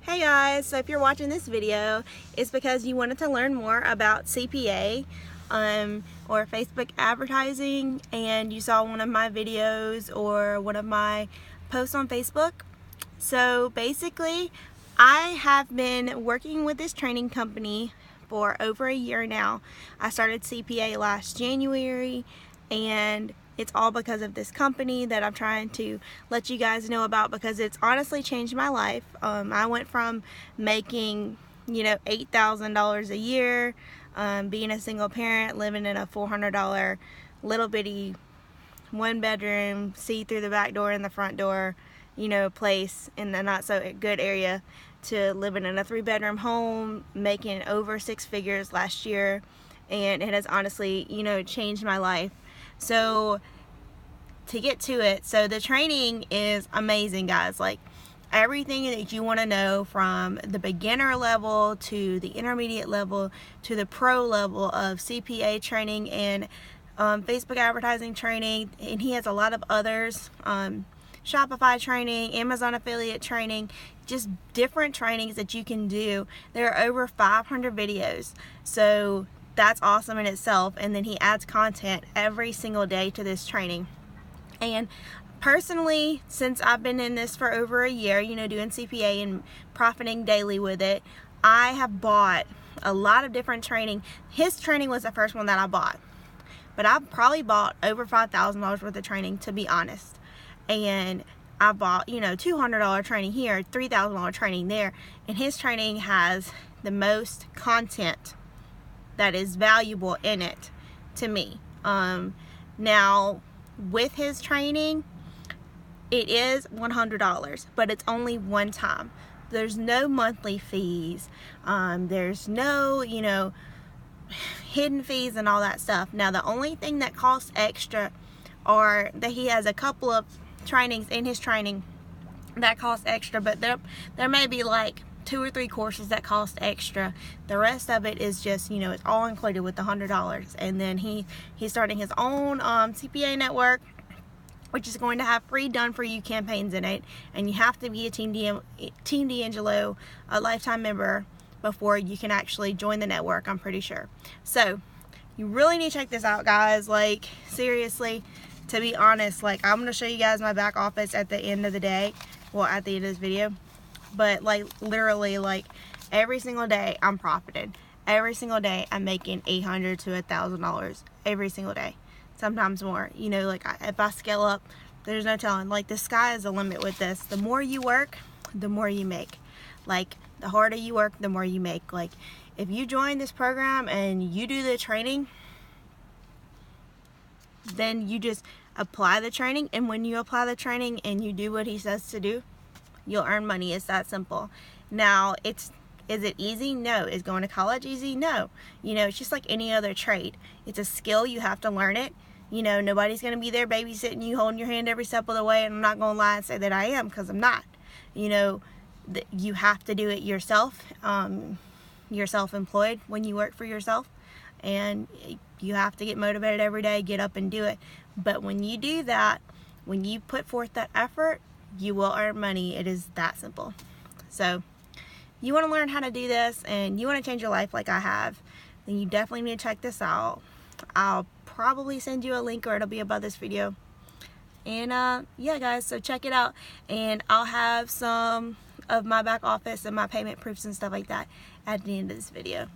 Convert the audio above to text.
Hey guys, so if you're watching this video, it's because you wanted to learn more about CPA or Facebook advertising, and you saw one of my videos or one of my posts on Facebook. So basically, I have been working with this training company for over a year now. I started CPA last January, and it's all because of this company that I'm trying to let you guys know about, because it's honestly changed my life. I went from making, $8,000 a year, being a single parent, living in a $400 little bitty one bedroom, see through the back door and the front door, place in the not so good area, to living in a 3-bedroom home, making over 6 figures last year. And it has honestly, changed my life. So to get to it, so the training is amazing, guys. Like, everything that you want to know, from the beginner level to the intermediate level to the pro level of CPA training and Facebook advertising training. And he has a lot of others, Shopify training, Amazon affiliate training, just different trainings that you can do. There are over 500 videos, so that's awesome in itself. And then he adds content every single day to this training. And personally, since I've been in this for over a year, doing CPA and profiting daily with it, I have bought a lot of different training. His training was the first one that I bought, but I've probably bought over $5,000 worth of training, to be honest. And I bought, $200 training here, $3,000 training there, and his training has the most content that is valuable in it to me. Now, with his training, it is $100, but it's only one time. There's no monthly fees. There's no, hidden fees and all that stuff. Now, the only thing that costs extra are that he has a couple of trainings in his training that cost extra, but there may be like 2 or 3 courses that cost extra. The rest of it is just, it's all included with the $100. And then he's starting his own CPA network, which is going to have free done for you campaigns in it. And you have to be a Team D'Angelo a lifetime member before you can actually join the network, I'm pretty sure. So you really need to check this out, guys. Like, seriously, to be honest, like, I'm going to show you guys my back office at the end of the day. Well, at the end of this video. But like, literally, like, every single day I'm profiting. Every single day I'm making $800 to $1,000 every single day, sometimes more. Like, if I scale up, there's no telling. Like, the sky is the limit with this. The more you work, the more you make. Like, the harder you work, the more you make. Like, if you join this program and you do the training, then you just apply the training, and when you apply the training and you do what he says to do, you'll earn money. It's that simple. Now, is it easy? No. Is going to college easy? No. It's just like any other trade. It's a skill. You have to learn it. Nobody's going to be there babysitting you, holding your hand every step of the way. And I'm not going to lie and say that I am, because I'm not. You have to do it yourself. You're self-employed when you work for yourself. And you have to get motivated every day, get up and do it. But when you do that, when you put forth that effort, you will earn money. It is that simple. So, you want to learn how to do this, and you want to change your life like I have, then you definitely need to check this out. I'll probably send you a link, or it'll be above this video. And yeah, guys, so check it out. And I'll have some of my back office and my payment proofs and stuff like that at the end of this video.